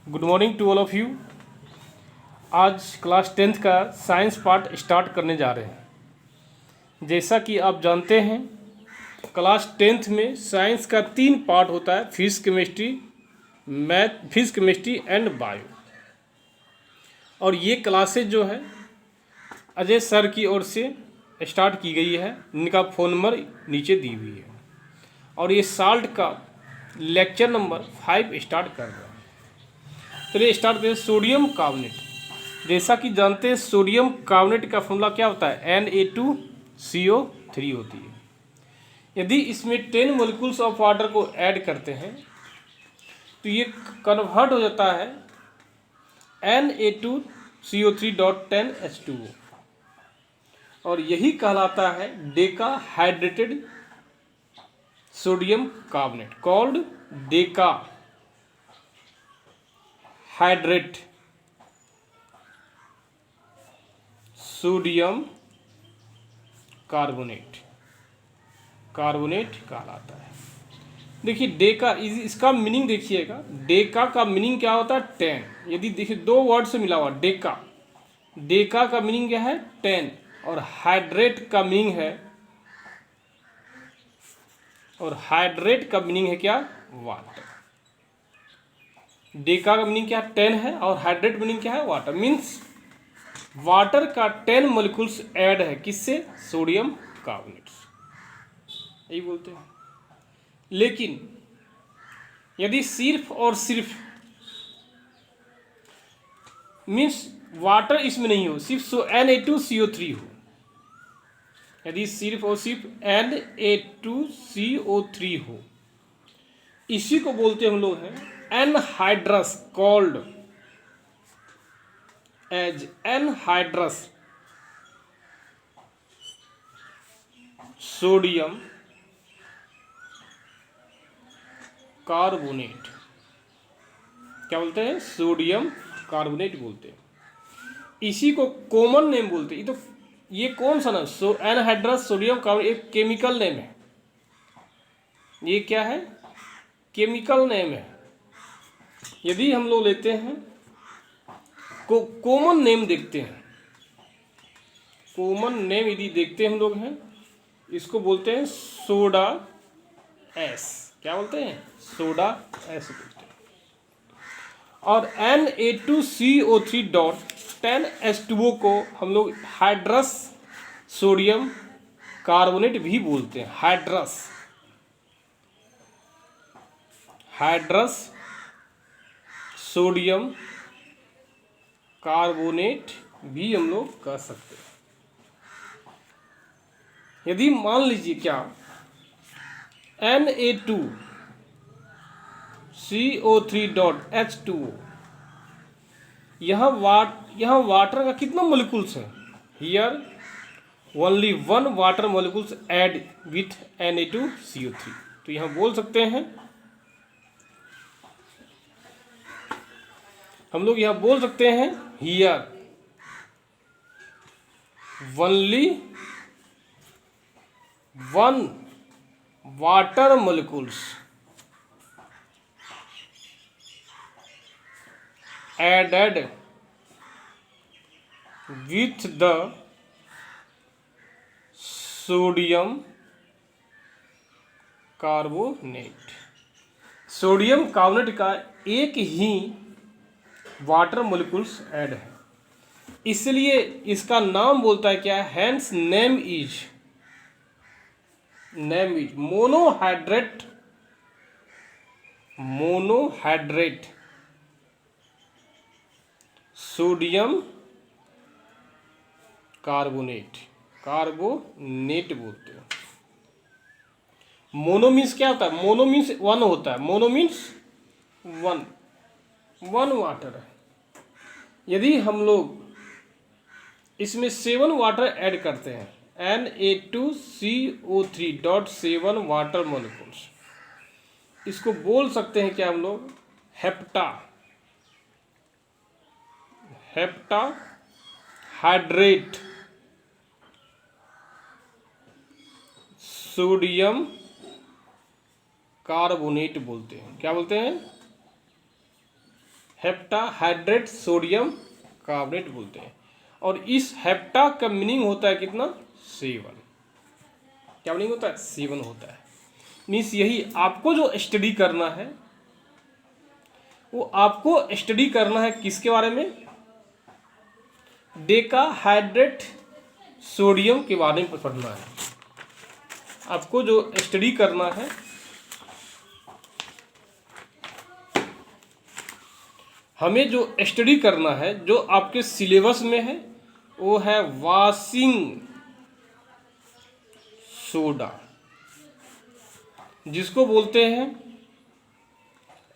Good morning to all of you. आज class 10th का science part start करने जा रहे हैं। जैसा कि आप जानते हैं, क्लास 10th में साइंस का 3 पार्ट होता है, physics, chemistry, math, physics, chemistry and bio. और ये क्लासेज जो है अजय सर की ओर से स्टार्ट की गई है। इनका फ़ोन नंबर नीचे दी हुई है। और ये साल्ट का लेक्चर नंबर 5 स्टार्ट कर रहे हैं। चलिए स्टार्ट करें। सोडियम कार्बोनेट, जैसा कि जानते हैं सोडियम कार्बोनेट का फॉर्मूला क्या होता है, Na2CO3 होती है। यदि इसमें 10 मोलिकुल्स ऑफ वाटर को ऐड करते हैं तो ये कन्वर्ट हो जाता है Na2CO3.10H2O और यही कहलाता है Deka hydrated sodium carbonate, called Deka hydrate sodium carbonate कहलाता है। देखिए डेका, इसका मीनिंग देखिएगा। डेका का मीनिंग क्या होता है, 10। यदि देखिए दो वर्ड से मिला हुआ डेका का मीनिंग क्या है, 10, और हाइड्रेट का मीनिंग है क्या, वाटर। डेका का मीनिंग क्या है, 10 है, और हाइड्रेट मीनिंग क्या है, वाटर। मीन्स वाटर का 10 मोलिकुल्स ऐड है, किससे, सोडियम कार्बोनेट, यही बोलते हैं। लेकिन यदि सिर्फ और सिर्फ मीन्स वाटर इसमें नहीं हो, सिर्फ Na2CO3 हो, यदि सिर्फ और सिर्फ Na2CO3 हो, इसी को बोलते हम लोग हैं anhydrous, called as anhydrous sodium carbonate. क्या बोलते हैं, सोडियम कार्बोनेट बोलते हैं। इसी को कॉमन नेम बोलते हैं। ये कौन सा नाम, एनहाइड्रस सोडियम कार्बोनेट एक केमिकल नेम है। ये क्या है, केमिकल नेम है। यदि हम लोग लेते हैं कॉमन नेम देखते हैं, कॉमन नेम यदि देखते हैं हम लोग हैं, इसको बोलते हैं सोडा एस। क्या बोलते हैं, सोडा एस बोलते हैं। और Na2CO3.10H2O को हम लोग हाइड्रस सोडियम कार्बोनेट भी बोलते हैं। हाइड्रस सोडियम कार्बोनेट भी हम लोग कह सकते हैं। यदि मान लीजिए क्या, Na2CO3.H2O, यहाँ वाटर का कितना मोलिकुल्स है, here only 1 water molecules add with Na2CO3। तो यहाँ बोल सकते हैं, हम लोग यहाँ बोल सकते हैं here only 1 water molecules added with the sodium carbonate. Sodium carbonate का एक ही वाटर मोलिकुल्स ऐड है, इसलिए इसका नाम बोलता है क्या, hence name is monohydrate sodium carbonate बोलते हैं। मोनो मीन्स क्या होता है, मोनो मीन्स 1 होता है, मोनो मीन्स 1 वाटर है। यदि हम लोग इसमें 7 वाटर ऐड करते हैं, Na2CO3.7 वाटर मोलिकुल्स, इसको बोल सकते हैं क्या हम लोग, हेप्टा हाइड्रेट सोडियम कार्बोनेट बोलते हैं। क्या बोलते हैं, हेप्टाहाइड्रेट सोडियम कार्बोनेट बोलते हैं। और इस हेप्टा का मीनिंग होता है कितना, 7। क्या मीनिंग होता है, 7 होता है। मीन्स यही आपको जो स्टडी करना है, वो आपको स्टडी करना है किसके बारे में, डेकाहाइड्रेट सोडियम के बारे में पढ़ना है। आपको जो स्टडी करना है, हमें जो स्टडी करना है, जो आपके सिलेबस में है, वो है वाशिंग सोडा, जिसको बोलते हैं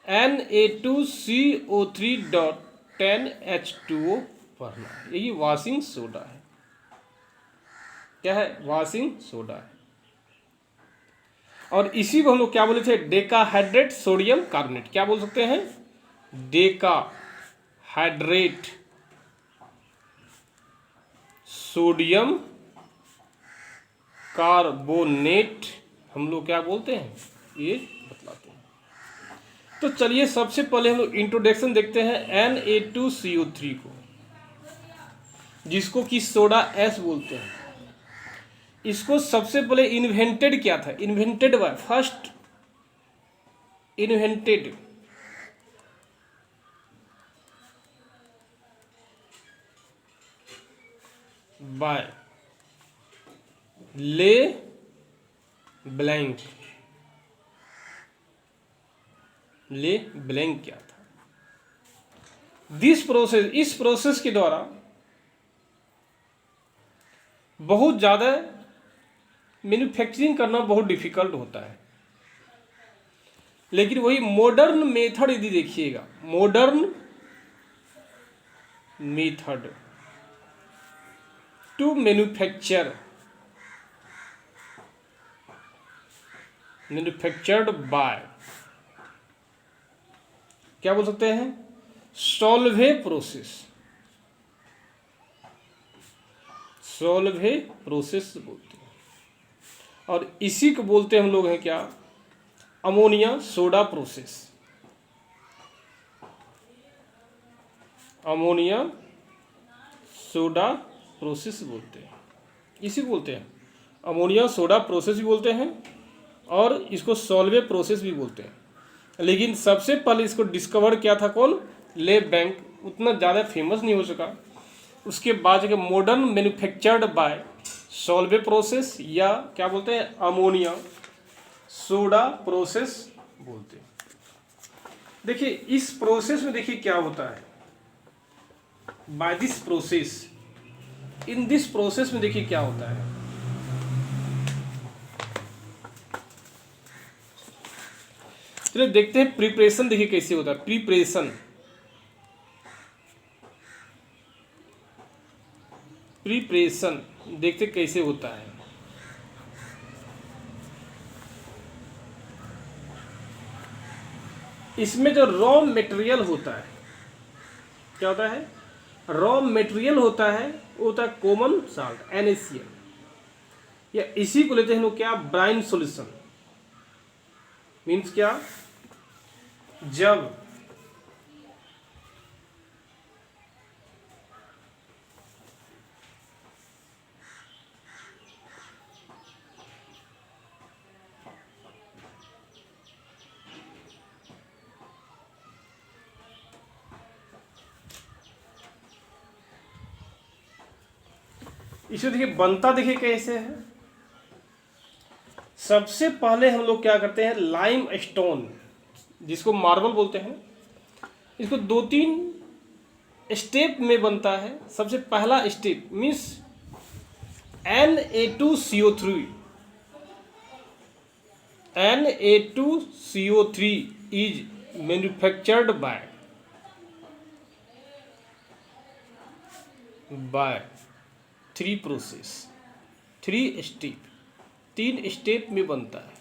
Na2CO3.10H2O पढ़ना है। यही वाशिंग सोडा है। क्या है, वाशिंग सोडा है। और इसी को हम लोग क्या बोले थे, डेकाहाइड्रेट सोडियम कार्बोनेट। क्या बोल सकते हैं, डेकाहाइड्रेट सोडियम कार्बोनेट हम लोग क्या बोलते हैं, ये बतलाते हैं। तो चलिए सबसे पहले हम लोग इंट्रोडक्शन देखते हैं Na2CO3 को, जिसको कि सोडा एस बोलते हैं। इसको सबसे पहले इन्वेंटेड क्या था, invented by, first invented by ले ब्लैंक। ले ब्लैंक क्या था, दिस प्रोसेस, इस प्रोसेस के द्वारा बहुत ज़्यादा मैन्युफैक्चरिंग करना बहुत डिफिकल्ट होता है। लेकिन वही मॉडर्न मेथड यदि देखिएगा, modern method to manufactured by, क्या बोल सकते हैं, सोल्वे प्रोसेस। सोल्वे प्रोसेस बोलते हैं। और इसी को बोलते हैं हम लोग हैं क्या, ammonia soda process. Ammonia soda process बोलते हैं, इसी को बोलते हैं अमोनिया सोडा प्रोसेस भी बोलते हैं, और इसको सोल्वे प्रोसेस भी बोलते हैं। लेकिन सबसे पहले इसको डिस्कवर किया था कौन, ले बैंक। उतना ज़्यादा फेमस नहीं हो सका। उसके बाद जो modern manufactured by Solvay process, या क्या बोलते हैं, अमोनिया सोडा प्रोसेस बोलते हैं। देखिए इस प्रोसेस में देखिए क्या होता है, by this process, in this process में देखिए क्या होता है। चलिए देखते हैं प्रिपरेशन, देखिए कैसे होता है प्रिपरेशन। प्रिपरेशन देखते कैसे होता है। इसमें जो रॉ मटेरियल होता है, क्या होता है, रॉ मटेरियल होता है, वो होता है कॉमन साल्ट NaCl, या इसी को लेते हैं लोग क्या, ब्राइन सॉल्यूशन। मीन्स क्या, जब इसे देखिए बनता देखिए कैसे है। सबसे पहले हम लोग क्या करते हैं, लाइम स्टोन, जिसको मार्बल बोलते हैं, इसको 2-3 स्टेप में बनता है। सबसे पहला step means Na2CO3, Na2CO3 is manufactured by 3 process, 3 step, 3 step में बनता है।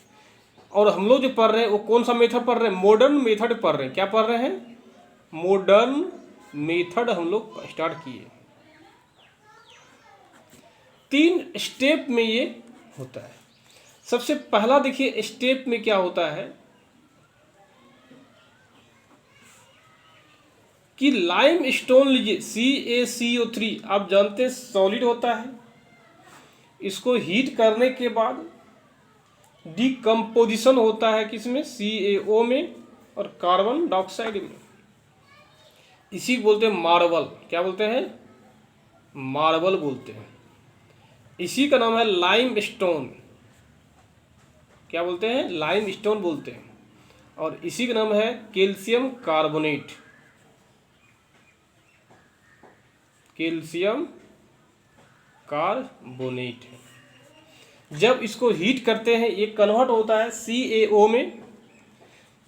और हम लोग जो पढ़ रहे हैं वो कौन सा मेथड पढ़ रहे हैं, मॉडर्न मेथड पढ़ रहे हैं। क्या पढ़ रहे हैं, मॉडर्न मेथड हम लोग स्टार्ट किए। 3 स्टेप में ये होता है। सबसे पहला देखिए स्टेप में क्या होता है, कि लाइम स्टोन लीजिए CaCO3, आप जानते हैं सॉलिड होता है, इसको हीट करने के बाद डिकम्पोजिशन होता है किसमें, CaO में और कार्बन डाइऑक्साइड में। इसी को बोलते हैं मार्बल। क्या बोलते हैं, मार्बल बोलते हैं। इसी का नाम है लाइम स्टोन। क्या बोलते हैं, लाइम स्टोन बोलते हैं। और इसी का नाम है कैल्शियम कार्बोनेट। कैल्शियम कार्बोनेट है। जब इसको हीट करते हैं ये कन्वर्ट होता है CaO में,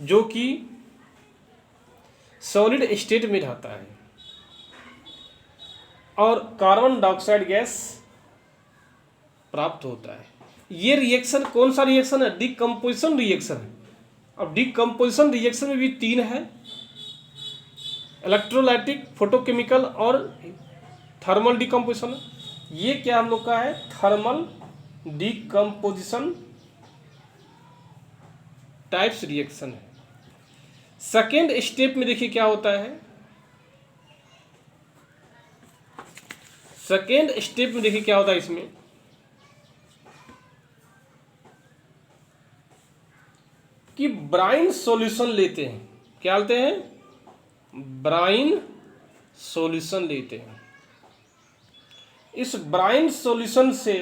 जो कि सॉलिड स्टेट में रहता है, और कार्बन डाइऑक्साइड गैस प्राप्त होता है। ये रिएक्शन कौन सा रिएक्शन है, डिकम्पोजिशन रिएक्शन है। अब डिकम्पोजिशन रिएक्शन में भी 3 है, इलेक्ट्रोलाइटिक, फोटोकेमिकल और थर्मल डिकम्पोजिशन। ये क्या हम लोग का है, थर्मल डिकम्पोजिशन टाइप्स रिएक्शन है। सेकेंड स्टेप में देखिए क्या होता है, सेकेंड स्टेप में देखिए क्या होता है, इसमें कि ब्राइन सॉल्यूशन लेते हैं। क्या लेते हैं, ब्राइन सॉल्यूशन लेते हैं। इस ब्राइन सॉल्यूशन से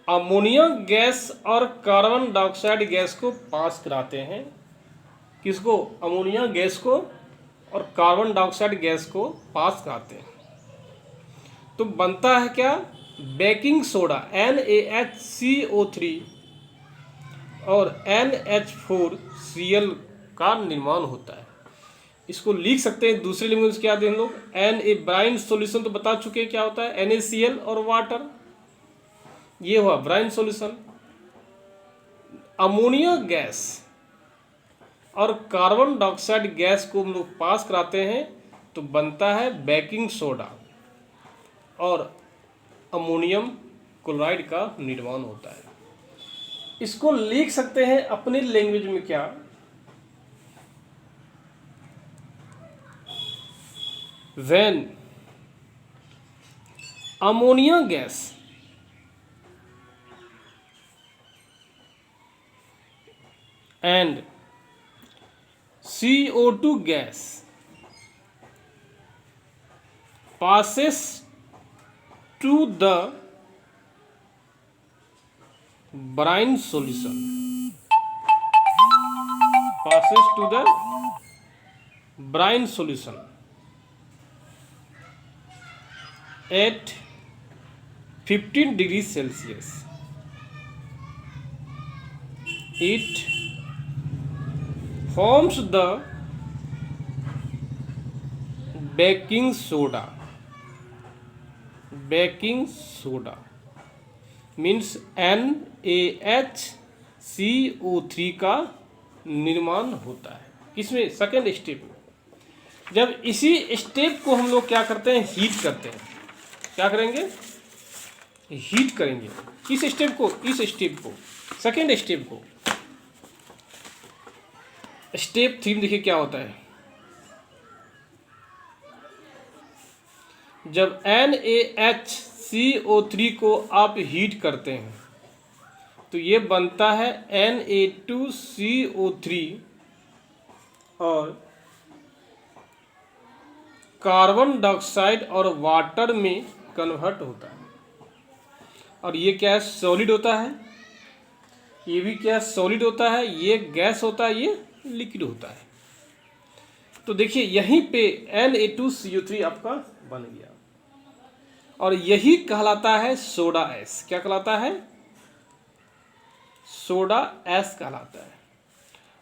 अमोनिया गैस और कार्बन डाइऑक्साइड गैस को पास कराते हैं। किसको, अमोनिया गैस को और कार्बन डाइऑक्साइड गैस को पास कराते हैं। तो बनता है क्या, बेकिंग सोडा NaHCO3 और NH4Cl का निर्माण होता है। इसको लिख सकते हैं दूसरे लैंग्वेज क्या दें हम लोग, ब्राइन सॉल्यूशन तो बता चुके हैं क्या होता है, NaCl और वाटर, ये हुआ ब्राइन सॉल्यूशन। अमोनिया गैस और कार्बन डाइऑक्साइड गैस को हम लोग पास कराते हैं तो बनता है बेकिंग सोडा और अमोनियम क्लोराइड का निर्माण होता है। इसको लिख सकते हैं अपने लैंग्वेज में क्या, when ammonia gas and CO2 gas passes to the brine solution, passes to the brine solution at 15 degrees Celsius, it forms the baking soda. Baking soda means NaHCO3 का निर्माण होता है। किसमें, सेकेंड स्टेप में। जब इसी स्टेप को हम लोग क्या करते हैं, हीट करते हैं। क्या करेंगे, हीट करेंगे। किस स्टेप को, इस स्टेप को, सेकेंड स्टेप को। स्टेप 3 देखिए क्या होता है, जब NaHCO3 को आप हीट करते हैं तो ये बनता है Na2CO3 और कार्बन डाइऑक्साइड और वाटर में कन्वर्ट होता है। और ये क्या है, सॉलिड होता है। ये भी क्या, सॉलिड होता है। ये गैस होता है, ये लिक्विड होता है। तो देखिए यहीं पे Na2CO3 आपका बन गया और यही कहलाता है सोडा एस। क्या कहलाता है, सोडा एस कहलाता है।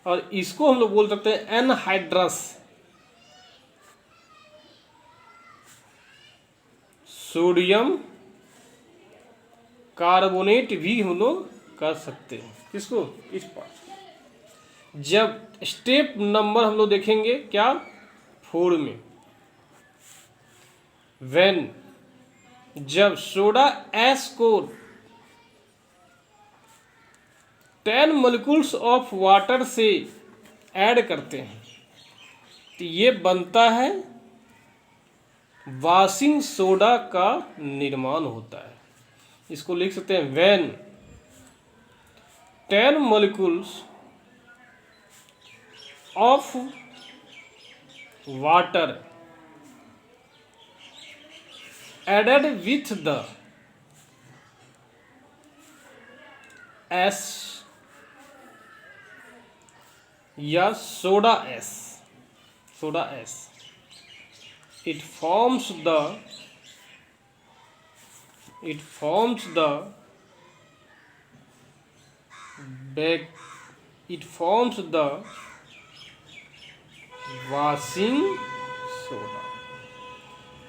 और इसको हम लोग बोल सकते हैं एनहाइड्रस सोडियम कार्बोनेट भी हम लोग कर सकते हैं। किसको, इस पार्ट। जब स्टेप नंबर हम लोग देखेंगे क्या, 4 में, व्हेन, जब सोडा एस को 10 मोलिक्यूल्स ऑफ वाटर से ऐड करते हैं तो ये बनता है, वॉशिंग सोडा का निर्माण होता है। इसको लिख सकते हैं when 10 molecules of water added with the S या soda S, it forms the washing soda.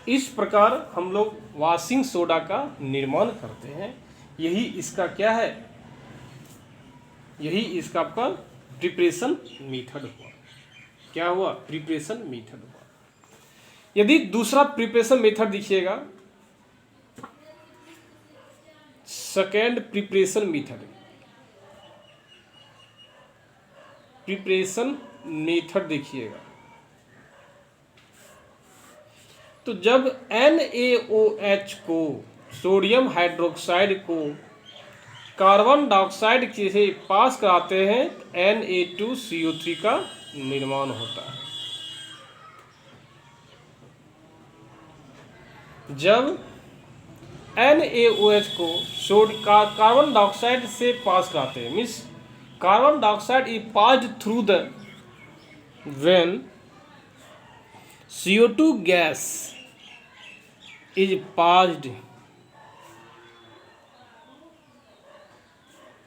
इस प्रकार हम लोग वॉशिंग सोडा का निर्माण करते हैं। यही इसका क्या है, यही इसका आपका प्रिपरेशन मेथड हुआ। क्या हुआ? प्रिपरेशन मेथड हुआ। यदि दूसरा प्रिपरेशन मेथड देखिएगा, second preparation method, preparation method देखिएगा, तो जब NaOH को, सोडियम हाइड्रोक्साइड को कार्बन डाइऑक्साइड से पास कराते हैं तो Na2CO3 का निर्माण होता है। जब NaOH को कार्बन डाइऑक्साइड से पास कराते हैं, means carbon dioxide is passed through the when CO2 gas is passed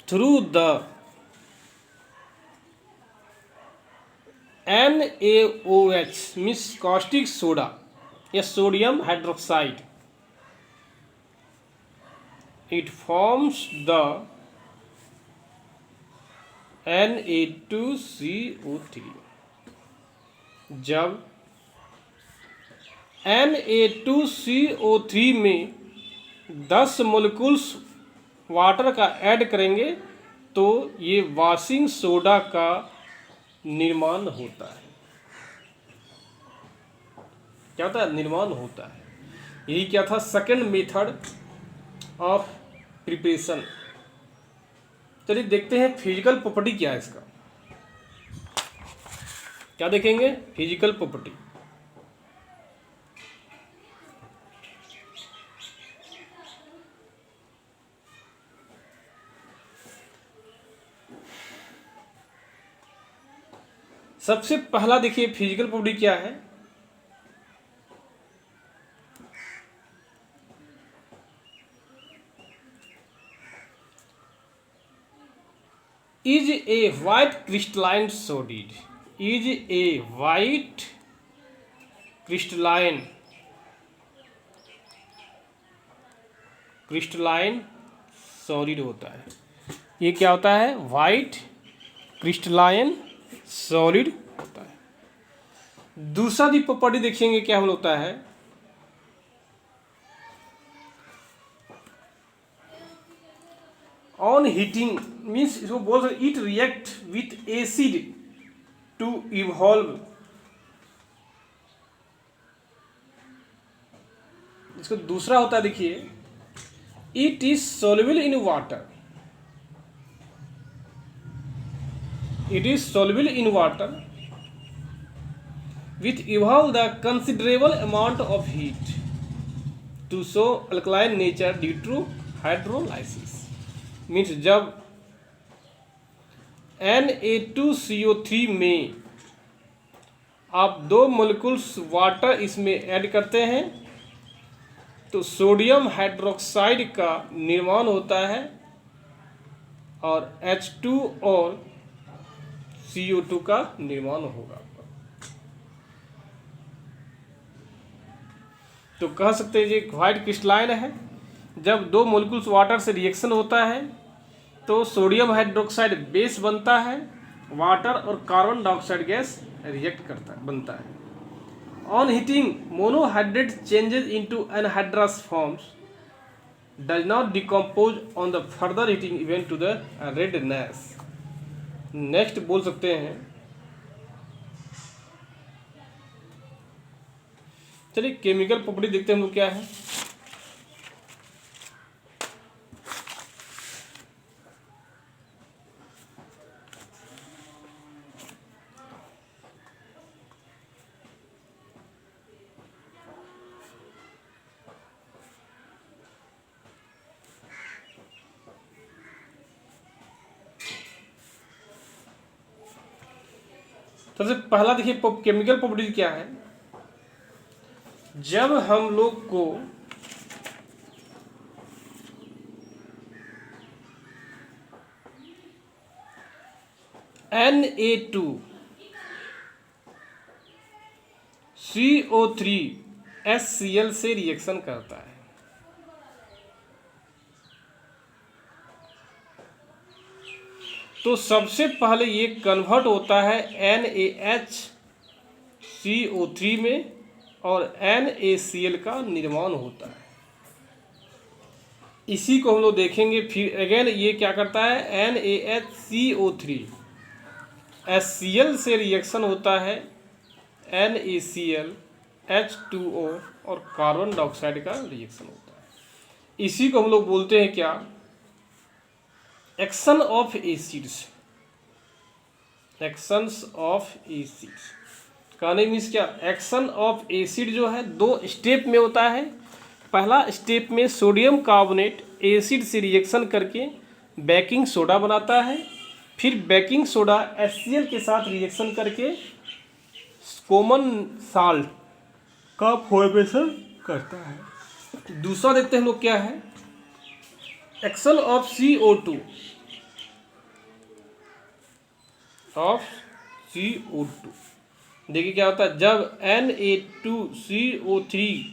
through the NaOH means caustic soda या sodium hydroxide, it forms the Na2CO3। जब Na2CO3 में 10 मोलिकुल्स वाटर का ऐड करेंगे तो ये वॉशिंग सोडा का निर्माण होता है। क्या होता है? निर्माण होता है। यही क्या था? Second method of preparation. चलिए देखते हैं फिजिकल प्रॉपर्टी क्या है इसका। क्या देखेंगे? Physical property. सबसे पहला देखिए फिजिकल प्रॉपर्टी क्या है। Is a white crystalline solid, is a white crystalline solid होता है। ये क्या होता है? वाइट क्रिस्टलाइन सॉलिड होता है। दूसरा भी प्रॉपर्टी देखेंगे क्या होता है। ऑन हीटिंग मीन्स इसको बोल सकते it react with acid to evolve. इसको दूसरा होता है देखिए, it is soluble in water, it is soluble in water which evolve the considerable amount of heat to show alkaline nature due to hydrolysis। means जब Na2CO3 में आप 2 molecules water इसमें add करते हैं तो सोडियम हाइड्रोक्साइड का निर्माण होता है और H2 और CO2 का निर्माण होगा। तो कह सकते हैं ये व्हाइट क्रिस्टलाइन है। जब 2 मोलिकुल्स वाटर से रिएक्शन होता है तो सोडियम हाइड्रोक्साइड बेस बनता है, वाटर और कार्बन डाइऑक्साइड गैस रिएक्ट बनता है। On heating monohydrate changes into anhydrous forms does not decompose on the further heating even to the redness. Next बोल सकते हैं चलिए केमिकल प्रॉपर्टी देखते हैं हम लोग क्या है। सबसे पहला देखिए केमिकल प्रॉपर्टी क्या है। जब हम लोग को Na2CO3HCl से रिएक्शन करता है तो सबसे पहले ये कन्वर्ट होता है NaHCO3 में और NaCl का निर्माण होता है। इसी को हम लोग देखेंगे फिर अगेन ये क्या करता है, NaHCO3 HCl से रिएक्शन होता है NaCl H2O और कार्बन डाइऑक्साइड का रिएक्शन होता है। इसी को हम लोग बोलते हैं क्या, action of acids. Actions of acids कहने मीन्स क्या, एक्शन ऑफ एसिड जो है दो स्टेप में होता है। पहला स्टेप में सोडियम कार्बोनेट एसिड से रिएक्शन करके बेकिंग सोडा बनाता है, फिर बेकिंग सोडा HCl के साथ रिएक्शन करके कॉमन साल्ट का फॉर्मेशन करता है। दूसरा देखते हैं हम लोग क्या है, एक्शन ऑफ CO2 देखिए क्या होता है, जब Na2CO3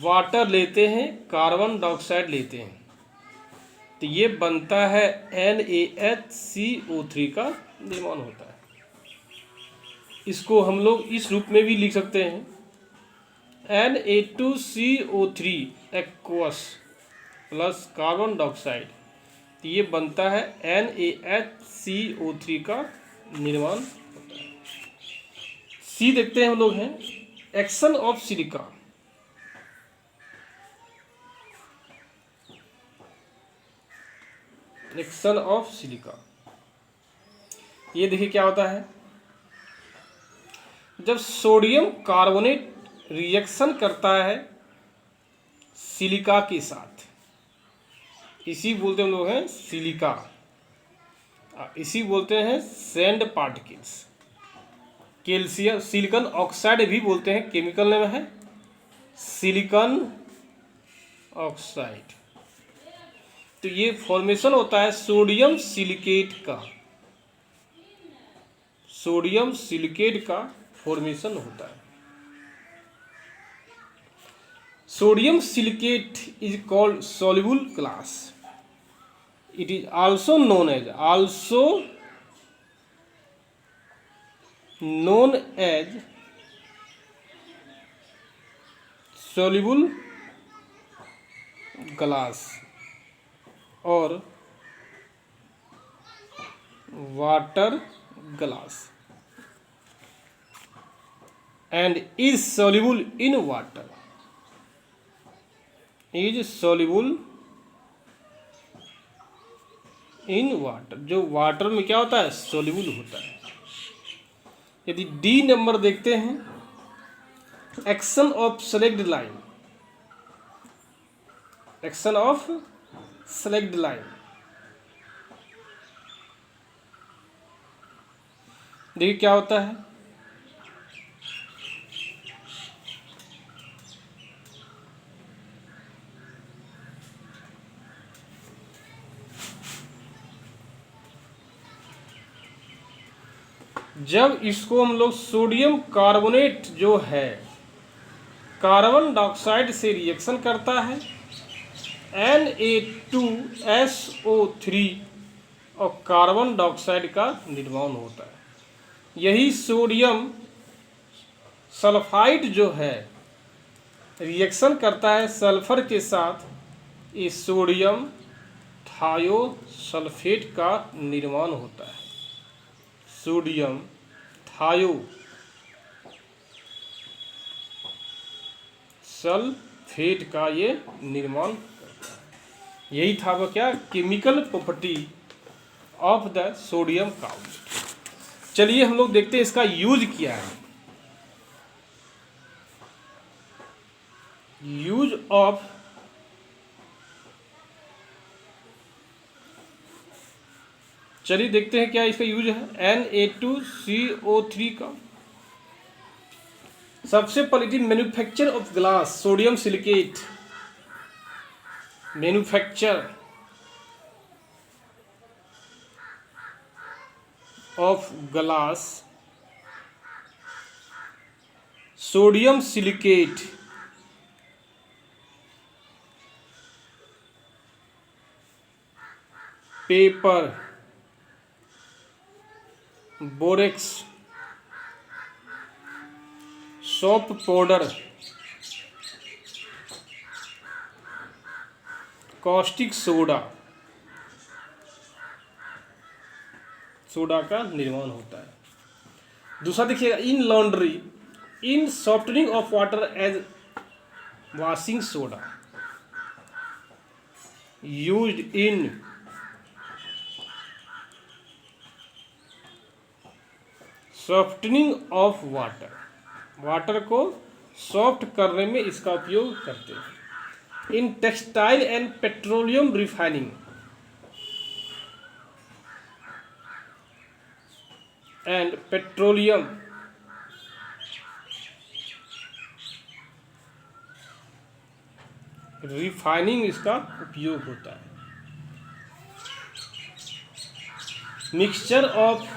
वाटर लेते हैं, कार्बन डाइऑक्साइड लेते हैं, तो ये बनता है NaHCO3 का निर्माण होता है। इसको हम लोग इस रूप में भी लिख सकते हैं, Na2CO3 aqueous plus carbon dioxide, तो ये बनता है NaHCO3 का निर्माण होता है। सी देखते हैं हम लोग हैं, action of silica. Action of silica, ये देखिए क्या होता है, जब सोडियम कार्बोनेट रिएक्शन करता है सिलिका के साथ, इसी बोलते हैं हम लोग हैं सिलिका, इसी बोलते हैं sand particles. Calcium silicon oxide भी बोलते हैं, केमिकल नेम है सिलिकॉन ऑक्साइड। तो ये फॉर्मेशन होता है सोडियम सिलिकेट का, सोडियम सिलिकेट का फॉर्मेशन होता है। Sodium silicate is called soluble class. It is also known as soluble glass और water glass and is soluble in water. Is soluble in water, जो वाटर में क्या होता है, soluble होता है। यदि डी नंबर देखते हैं, action of select line. Action of select line, देखिए क्या होता है, जब इसको हम लोग सोडियम कार्बोनेट जो है कार्बन डाइऑक्साइड से रिएक्शन करता है, Na2SO3 और कार्बन डाइऑक्साइड का निर्माण होता है। यही सोडियम सल्फाइड जो है रिएक्शन करता है सल्फर के साथ, ये सोडियम थायोसल्फेट का निर्माण होता है। सोडियम सल्फेट का ये निर्माण करता है। यही था वह क्या, chemical property of the sodium carbonate. चलिए हम लोग देखते हैं इसका यूज क्या है। यूज ऑफ चलिए देखते हैं क्या इसका यूज है Na2CO3 का। सबसे पहले manufacture of glass sodium silicate, manufacture of glass sodium silicate paper borax soap powder caustic soda का निर्माण होता है। दूसरा देखिएगा, in laundry in softening of water as washing soda, used in softening of water, water को soft करने में इसका उपयोग करते हैं। In textile and petroleum refining and petroleum refining इसका उपयोग होता है। Mixture of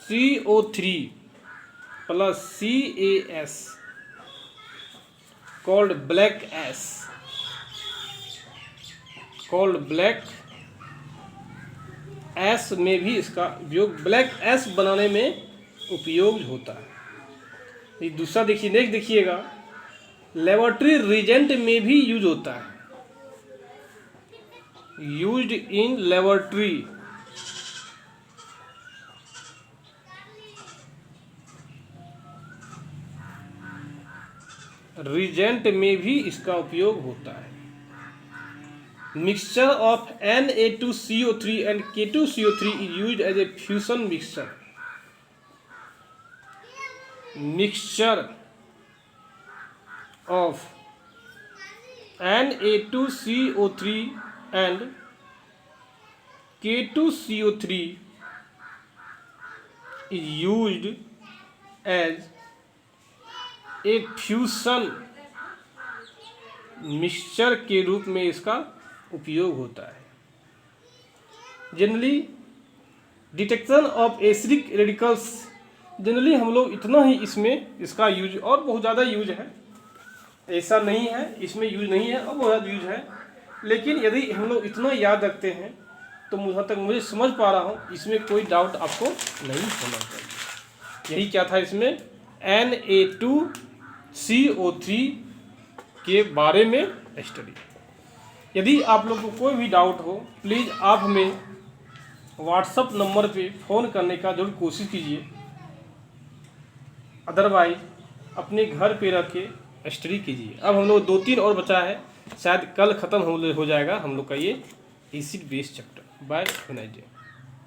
Na2CO3 plus CaS called black ash में भी इसका उपयोग, ब्लैक एस बनाने में उपयोग होता है। दूसरा देखिए, नेक्स्ट देखिएगा, लेबोरेटरी रिजेंट में भी यूज होता है, यूज्ड इन लेबोरेटरी रिजेंट में भी इसका उपयोग होता है। Mixture of Na2CO3 and K2CO3 is used as a fusion mixture. Mixture of Na2CO3 and K2CO3 is used as a fusion mixture के रूप में इसका उपयोग होता है। Generally detection of acidic radicals, generally हम लोग इतना ही इसमें इसका यूज, और बहुत ज़्यादा यूज है, ऐसा नहीं है इसमें यूज नहीं है, और बहुत ज़्यादा यूज है, लेकिन यदि हम लोग इतना याद रखते हैं तो जहाँ तक मुझे समझ पा रहा हूँ इसमें कोई डाउट आपको नहीं होना चाहिए। यही क्या था इसमें Na2CO3 के बारे में स्टडी। यदि आप लोग को कोई भी डाउट हो, प्लीज़ आप हमें व्हाट्सएप नंबर पे फ़ोन करने का जरूर कोशिश कीजिए, अदरवाइज अपने घर पे रख के स्टडी कीजिए। अब हम लोग 2-3 और बचा है, शायद कल ख़त्म हो जाएगा हम लोग का ये acid base chapter. Bye, good night.